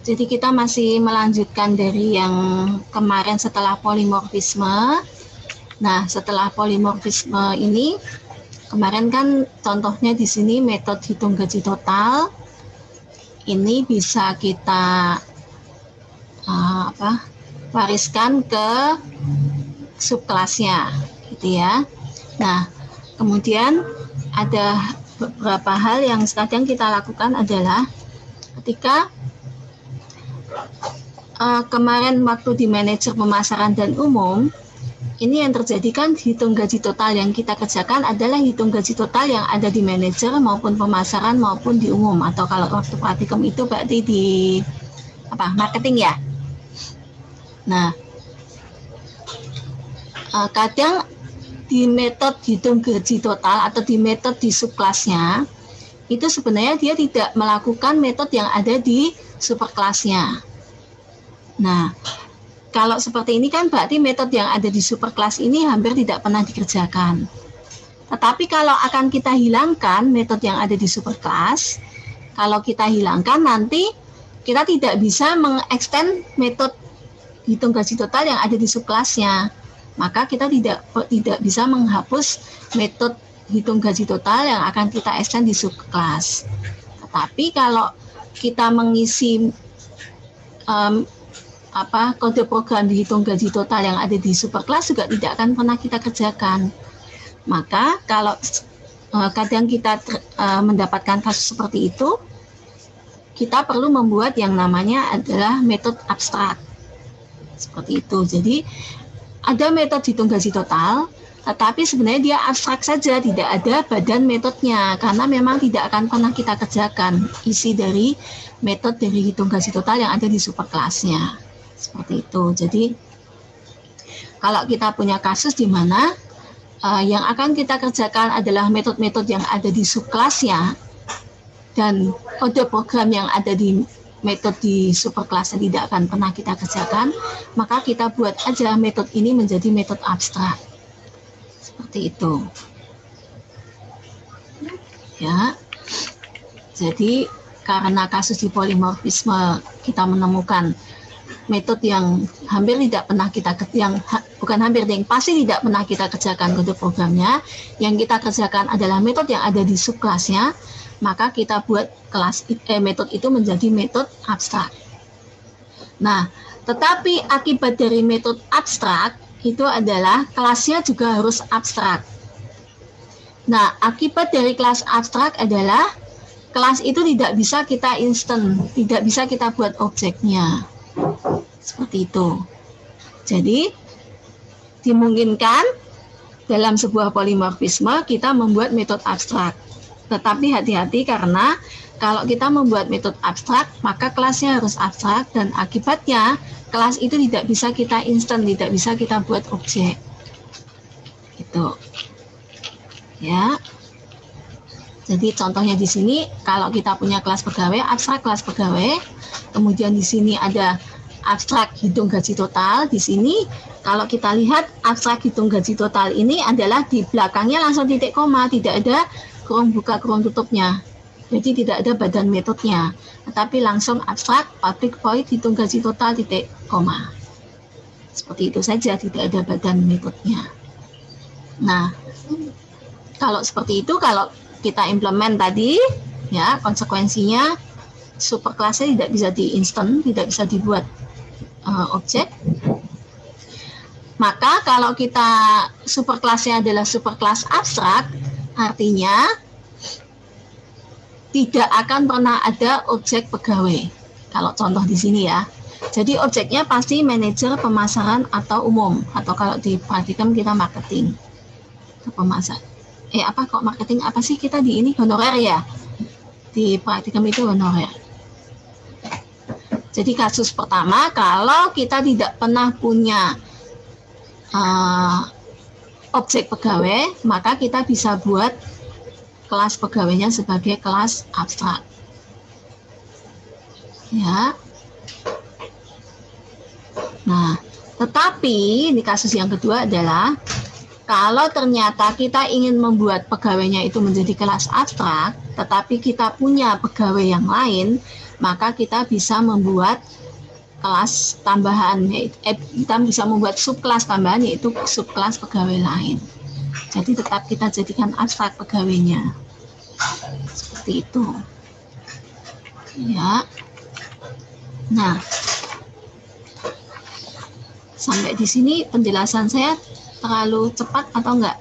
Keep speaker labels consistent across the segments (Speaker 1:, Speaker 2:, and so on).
Speaker 1: Jadi kita masih melanjutkan dari yang kemarin setelah polimorfisme. Nah, setelah polimorfisme ini, kemarin kan contohnya di sini metode hitung gaji total. Ini bisa kita wariskan ke subkelasnya, gitu ya. Nah, kemudian ada beberapa hal yang sedang kita lakukan adalah ketika kemarin waktu di manajer pemasaran dan umum, ini yang terjadi kan hitung gaji total yang kita kerjakan adalah hitung gaji total yang ada di manajer maupun pemasaran maupun di umum, atau kalau waktu praktikum itu berarti di marketing ya. Nah, kadang di metode hitung gaji total atau di metode di subkelasnya itu sebenarnya dia tidak melakukan metode yang ada di superkelasnya. Nah, kalau seperti ini kan berarti metode yang ada di superkelas ini hampir tidak pernah dikerjakan. Tetapi kalau akan kita hilangkan metode yang ada di superkelas, kalau kita hilangkan nanti kita tidak bisa mengextend metode hitung gaji total yang ada di subkelasnya. Maka kita tidak bisa menghapus metode hitung gaji total yang akan kita extend di subkelas. Tetapi kalau kita mengisi kode program dihitung gaji total yang ada di superkelas juga tidak akan pernah kita kerjakan. Maka kalau kadang kita mendapatkan kasus seperti itu, kita perlu membuat yang namanya adalah metode abstrak. Seperti itu. Jadi ada metode hitung gaji total, tetapi sebenarnya dia abstrak saja, tidak ada badan metodenya, karena memang tidak akan pernah kita kerjakan isi dari metode dari hitung gaji total yang ada di superkelasnya. Seperti itu. Jadi kalau kita punya kasus di mana yang akan kita kerjakan adalah metode-metode yang ada di subkelasnya dan kode program yang ada di metode di superkelasnya tidak akan pernah kita kerjakan, maka kita buat aja metode ini menjadi metode abstrak. Seperti itu. Ya. Jadi karena kasus di polimorfisme kita menemukan metode yang hampir tidak pernah kita yang pasti tidak pernah kita kerjakan kode programnya, yang kita kerjakan adalah metode yang ada di subkelasnya, maka kita buat metode itu menjadi metode abstrak. Nah, tetapi akibat dari metode abstrak itu adalah kelasnya juga harus abstrak. Nah, akibat dari kelas abstrak adalah kelas itu tidak bisa kita instant, tidak bisa kita buat objeknya. Seperti itu. Jadi, dimungkinkan dalam sebuah polimorfisme kita membuat metode abstrak. Tetapi hati-hati karena kalau kita membuat metode abstrak, maka kelasnya harus abstrak dan akibatnya kelas itu tidak bisa kita instan, tidak bisa kita buat objek. Gitu. Ya. Jadi contohnya di sini kalau kita punya kelas pegawai, abstrak kelas pegawai, kemudian di sini ada abstrak hitung gaji total. Di sini kalau kita lihat abstrak hitung gaji total ini adalah di belakangnya langsung titik koma, tidak ada kurung buka kurung tutupnya. Jadi tidak ada badan metodenya, tetapi langsung abstrak public void hitung gaji total titik koma. Seperti itu saja, tidak ada badan metodenya. Nah, kalau seperti itu, kalau kita implement tadi, ya konsekuensinya superkelasnya tidak bisa di instant, tidak bisa dibuat objek. Maka kalau kita superkelasnya adalah superkelas abstrak, artinya tidak akan pernah ada objek pegawai. Kalau contoh di sini ya. Jadi objeknya pasti manajer pemasaran atau umum, atau kalau di praktikum kita marketing. Pemasaran. Kok marketing apa sih kita di ini honorer ya? Di praktikum itu honorer. Jadi kasus pertama, kalau kita tidak pernah punya objek pegawai, maka kita bisa buat kelas pegawainya sebagai kelas abstrak. Ya. Nah, tetapi di kasus yang kedua adalah Kalau ternyata kita ingin membuat pegawainya itu menjadi kelas abstrak, tetapi kita punya pegawai yang lain, maka kita bisa membuat kelas tambahan, kita bisa membuat subkelas tambahan, yaitu subkelas pegawai lain. Jadi tetap kita jadikan abstrak pegawainya. Seperti itu. Ya. Nah, sampai di sini penjelasan saya terlalu cepat atau enggak?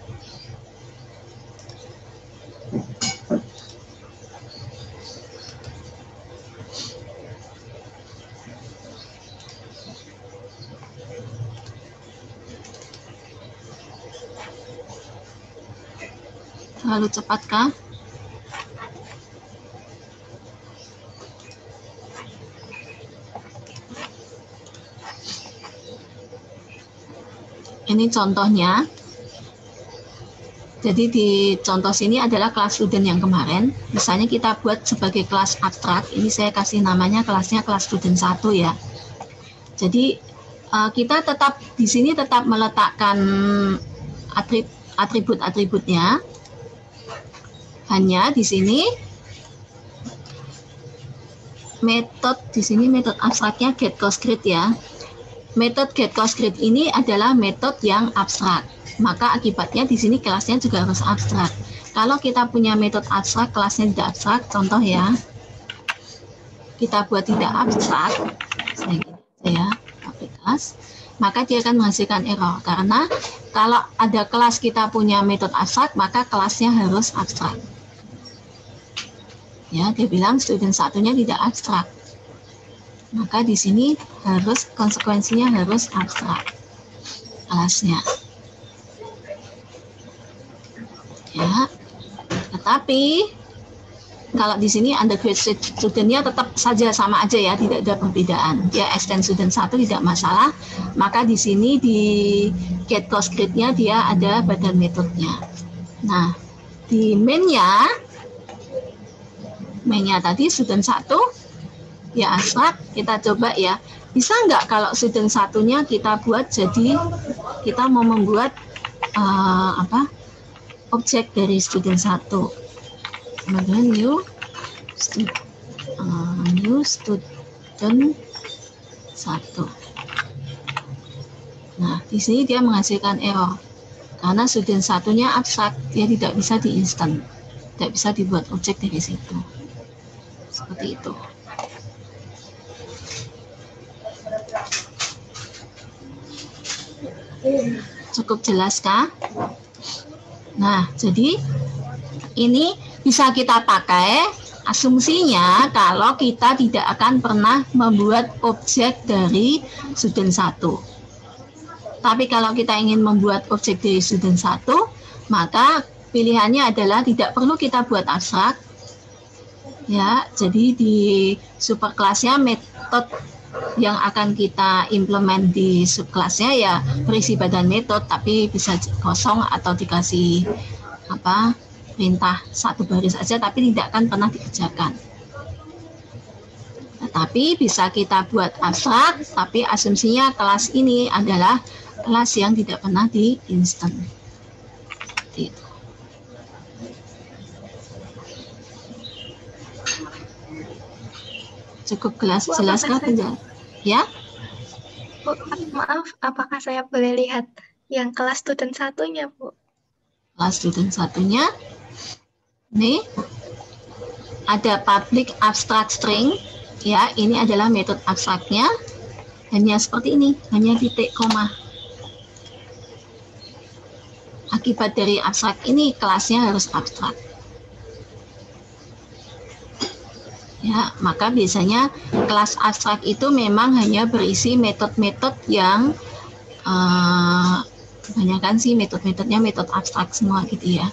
Speaker 1: Terlalu cepat kah? Ini contohnya. Jadi di contoh sini adalah kelas student yang kemarin. Misalnya kita buat sebagai kelas abstrak. Ini saya kasih namanya kelasnya kelas student 1 ya. Jadi kita tetap di sini tetap meletakkan atribut-atributnya. Hanya di sini metode abstraknya getCourseGrid ya. Metode getCourseGrid ini adalah metode yang abstrak. Maka akibatnya di sini kelasnya juga harus abstrak. Kalau kita punya metode abstrak, kelasnya tidak abstrak, contoh ya, kita buat tidak abstrak, ya, kelas, maka dia akan menghasilkan error. Karena kalau ada kelas kita punya metode abstrak, maka kelasnya harus abstrak. Ya, dia bilang student satunya tidak abstrak. Maka di sini harus konsekuensinya harus abstrak kelasnya. Ya, tetapi kalau di sini undergraduate student-nya tetap saja sama aja ya, tidak ada perbedaan. Dia extend student 1 tidak masalah. Maka di sini di getCourseGrid-nya dia ada badan metodenya. Nah, di main-nya tadi student 1 ya abstrak, kita coba ya. Bisa nggak kalau student satunya kita buat jadi kita mau membuat objek dari student 1. Kemudian new student 1. Nah, di sini dia menghasilkan error karena student satunya abstrak, dia tidak bisa di-instant, tidak bisa dibuat objek dari situ. Seperti itu. Cukup jelas kah? Nah, jadi ini bisa kita pakai asumsinya kalau kita tidak akan pernah membuat objek dari student 1. Tapi kalau kita ingin membuat objek dari student 1, maka pilihannya adalah tidak perlu kita buat abstrak. Ya, jadi di superkelasnya metode yang akan kita implement di subkelasnya ya berisi badan metode, tapi bisa kosong atau dikasih perintah satu baris saja, tapi tidak akan pernah dikerjakan. Tetapi bisa kita buat abstrak, tapi asumsinya kelas ini adalah kelas yang tidak pernah di instant. Gitu. Cukup jelas kan penjelasan? Ya?
Speaker 2: Bu, maaf, apakah saya boleh lihat yang kelas student satunya, Bu?
Speaker 1: Kelas student satunya, nih, ada public abstract string, ya, ini adalah metode abstraknya, hanya seperti ini, hanya titik koma. Akibat dari abstrak ini, kelasnya harus abstrak. Ya, maka biasanya kelas abstrak itu memang hanya berisi metode-metode yang kebanyakan sih metode-metodenya metode abstrak semua gitu ya.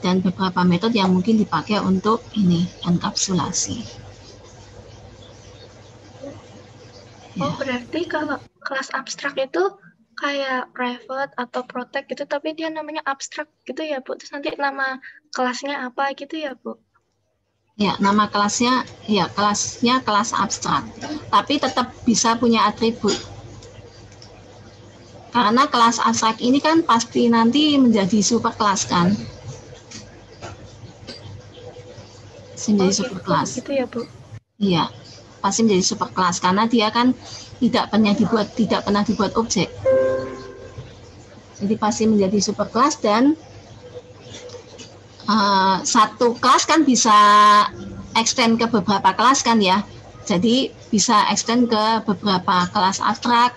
Speaker 1: Dan beberapa metode yang mungkin dipakai untuk ini enkapsulasi.
Speaker 2: Oh, ya. Berarti kalau kelas abstrak itu kayak private atau protect gitu, tapi dia namanya abstrak gitu ya, Bu. Terus nanti nama kelasnya apa gitu ya, Bu?
Speaker 1: Ya, nama kelasnya ya kelas abstrak, tapi tetap bisa punya atribut. Karena kelas abstrak ini kan pasti nanti menjadi super kelas kan. Menjadi super kelas.
Speaker 2: Gitu ya, Bu?
Speaker 1: Iya, pasti menjadi super kelas karena dia kan tidak pernah dibuat objek. Jadi pasti menjadi super kelas dan satu kelas kan bisa extend ke beberapa kelas kan ya. Jadi bisa extend ke beberapa kelas abstrak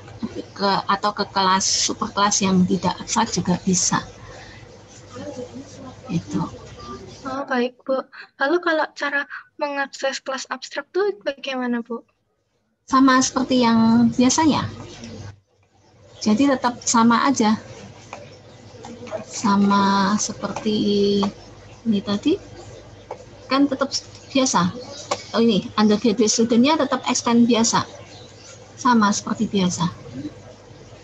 Speaker 1: atau ke kelas super kelas yang tidak abstrak juga bisa. Itu.
Speaker 2: Oh, baik, Bu. Lalu kalau cara mengakses kelas abstrak tuh bagaimana, Bu?
Speaker 1: Sama seperti yang biasanya. Jadi tetap sama aja. Sama seperti ini tadi. Kan tetap biasa. Oh ini, undergraduate student-nya tetap extend biasa. Sama seperti biasa.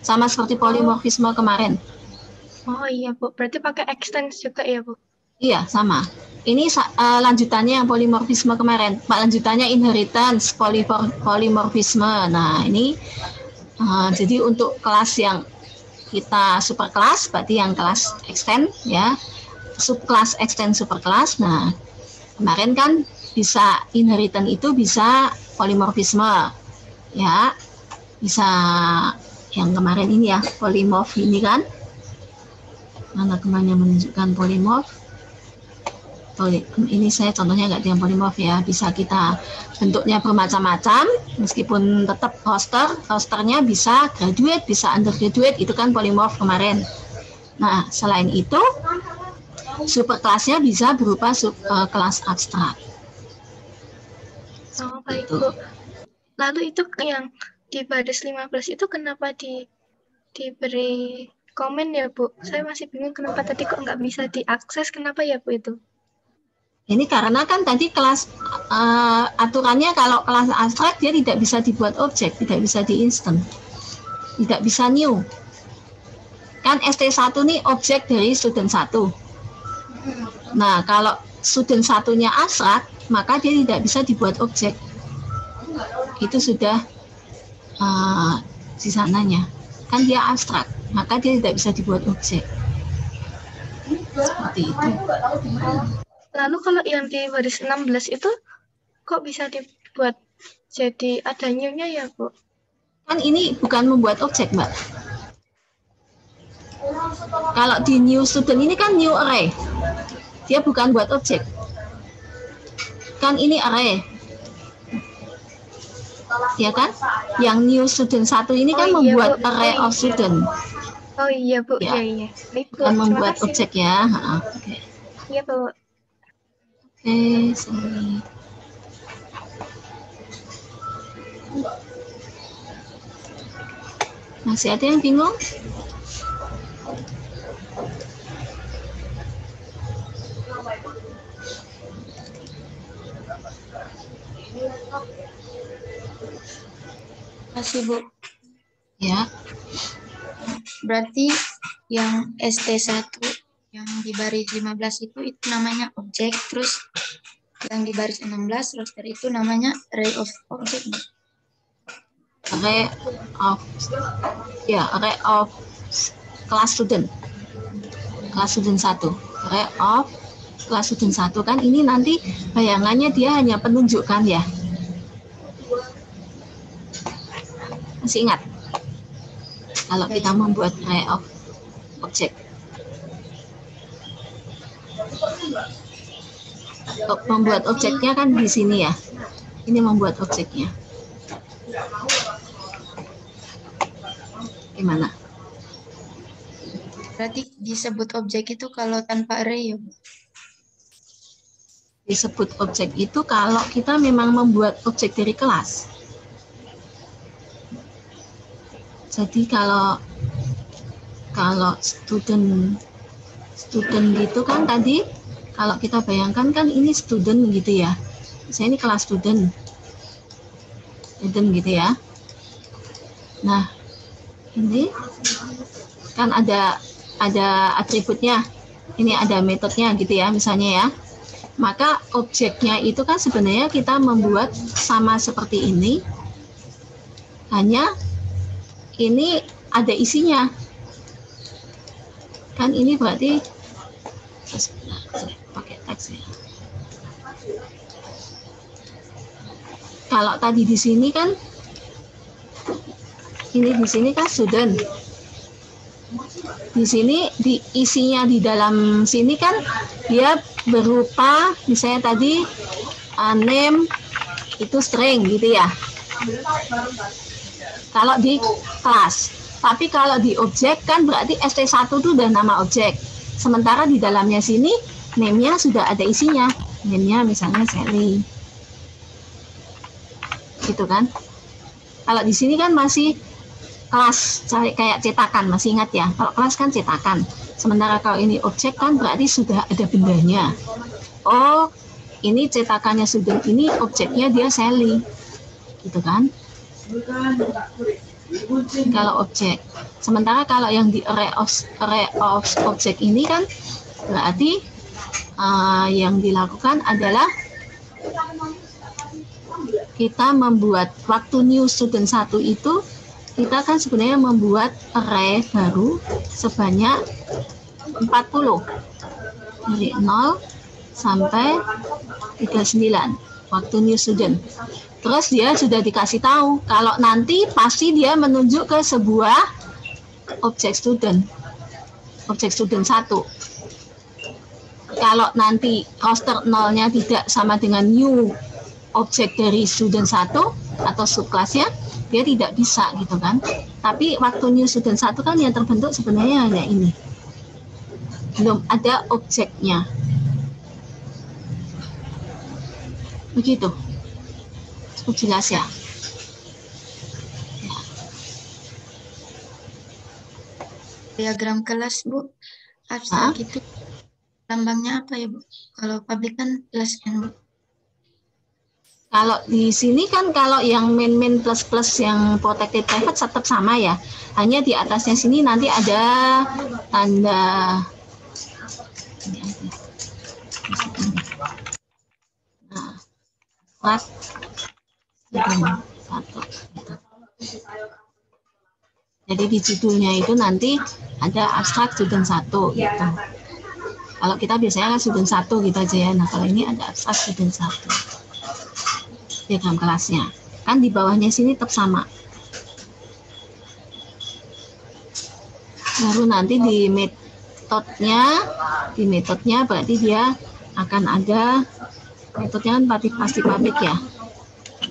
Speaker 1: Sama seperti polimorfisme kemarin.
Speaker 2: Oh iya, Bu. Berarti pakai extend juga ya, Bu?
Speaker 1: Iya, sama. Ini lanjutannya yang polimorfisme kemarin. Lanjutannya inheritance, polimorfisme. Nah, ini jadi untuk kelas yang kita super kelas, berarti yang kelas extend ya. Subkelas extend super kelas. Nah, kemarin kan bisa inheritance itu bisa polimorfisme. Ya. Bisa yang kemarin ini ya, polimorf ini kan. Mana kemana menunjukkan polimorf? Ini saya contohnya nggak dengan polimorf ya, bisa kita bentuknya bermacam-macam meskipun tetap rosternya bisa graduate, bisa undergraduate, itu kan polimorf kemarin. Nah, selain itu super kelasnya bisa berupa kelas abstrak.
Speaker 2: Oh, baik, Bu. Lalu itu yang di baris 15 itu kenapa diberi komen ya, Bu? Saya masih bingung kenapa tadi kok nggak bisa diakses, kenapa ya, Bu, itu?
Speaker 1: Ini karena kan tadi kelas aturannya kalau kelas abstrak dia tidak bisa dibuat objek, tidak bisa di-instant, tidak bisa new. Kan ST1 nih objek dari student 1. Nah, kalau student 1-nya abstrak, maka dia tidak bisa dibuat objek. Itu sudah di sananya. Kan dia abstrak, maka dia tidak bisa dibuat objek. Seperti itu.
Speaker 2: Lalu kalau yang di baris 16 itu kok bisa dibuat jadi ada new-nya ya, Bu?
Speaker 1: Kan ini bukan membuat objek, Mbak. Kalau di new student ini kan new array. Dia bukan buat objek. Kan ini array. Ya kan? Yang new student 1 ini kan membuat Bu. Array of student.
Speaker 2: Oh iya, Bu. Ya. Iya. Baik, Bu.
Speaker 1: Bukan membuat objek ya. Okay.
Speaker 2: Iya, Bu.
Speaker 1: Sorry. Masih ada yang bingung?
Speaker 3: Masih, Bu.
Speaker 1: Ya.
Speaker 3: Berarti yang ST1 yang di baris 15 itu namanya objek, terus yang di baris 16 roster itu namanya array of object.
Speaker 1: Array of kelas student. Kelas student 1. Array of kelas student 1 kan ini nanti bayangannya dia hanya penunjukan ya. Masih ingat? Kalau kita membuat array of object. Membuat objeknya kan di sini ya. Ini membuat objeknya. Gimana?
Speaker 3: Berarti disebut objek itu kalau tanpa array ya?
Speaker 1: Disebut objek itu kalau kita memang membuat objek dari kelas. Jadi kalau student gitu kan tadi, kalau kita bayangkan kan ini student gitu ya. Misalnya ini kelas student gitu ya. Nah, ini kan ada atributnya, ini ada metodenya gitu ya misalnya ya. Maka objeknya itu kan sebenarnya kita membuat sama seperti ini, hanya ini ada isinya. Kan ini berarti pakai teks ya. Kalau tadi di sini kan student. Di sini isinya di dalam sini kan dia berupa misalnya tadi name itu string gitu ya. Kalau di kelas. Tapi kalau di objek kan berarti ST1 itu udah nama objek. Sementara di dalamnya sini name-nya sudah ada isinya. Name-nya misalnya Sally. Gitu kan. Kalau di sini kan masih kelas kayak cetakan, masih ingat ya? Kalau kelas kan cetakan. Sementara kalau ini objek kan berarti sudah ada bendanya. Oh, ini cetakannya sudah, ini objeknya dia Sally. Gitu kan? Kalau objek. Sementara kalau yang di array of object ini kan berarti yang dilakukan adalah kita membuat waktu new student 1 itu kita kan sebenarnya membuat array baru sebanyak 40 dari 0 sampai 39 waktu new student. Terus dia sudah dikasih tahu kalau nanti pasti dia menunjuk ke sebuah objek student 1. Kalau nanti roster 0-nya tidak sama dengan new objek dari student 1 atau subkelasnya, dia tidak bisa gitu kan. Tapi waktu new student 1 kan yang terbentuk sebenarnya hanya ini. Belum ada objeknya. Begitu. Cukup jelas ya.
Speaker 3: Diagram kelas, Bu. Abstrak itu lambangnya apa ya, Bu? Kalau public kan plus kan, Bu.
Speaker 1: Kalau di sini kan kalau yang main plus yang protected private tetap sama ya. Hanya di atasnya sini nanti ada tanda nah, satu. Jadi di judulnya itu nanti ada abstrak student 1 gitu. Kalau kita biasanya kan student 1 gitu aja ya. Nah, kalau ini ada abstrak student 1. Diagram kelasnya. Kan di bawahnya sini tetap sama. Baru nanti di metodenya berarti dia akan ada metodenya kan pasti public ya.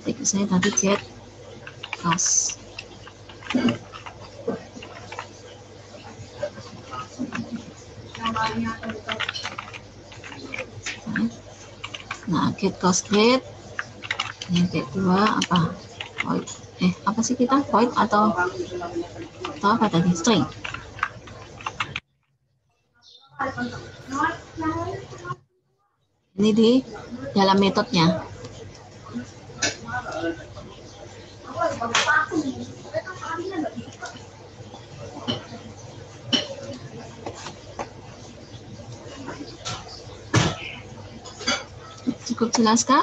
Speaker 1: Jadi saya tadi get class. Nah, get class grade. Yang kedua apa? Void. Apa sih kita? Void atau apa tadi? String. Ini di dalam metodenya. Cukup jelas kah?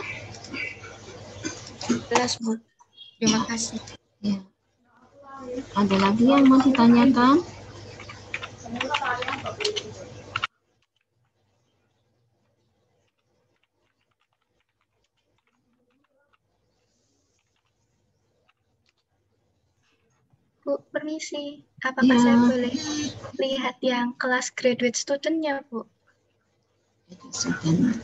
Speaker 3: Jelas, Bu. Terima kasih.
Speaker 1: Ya. Ada lagi yang mau ditanyakan?
Speaker 2: Bu, permisi. Apakah saya boleh lihat yang kelas graduate student-nya, Bu?
Speaker 1: Student.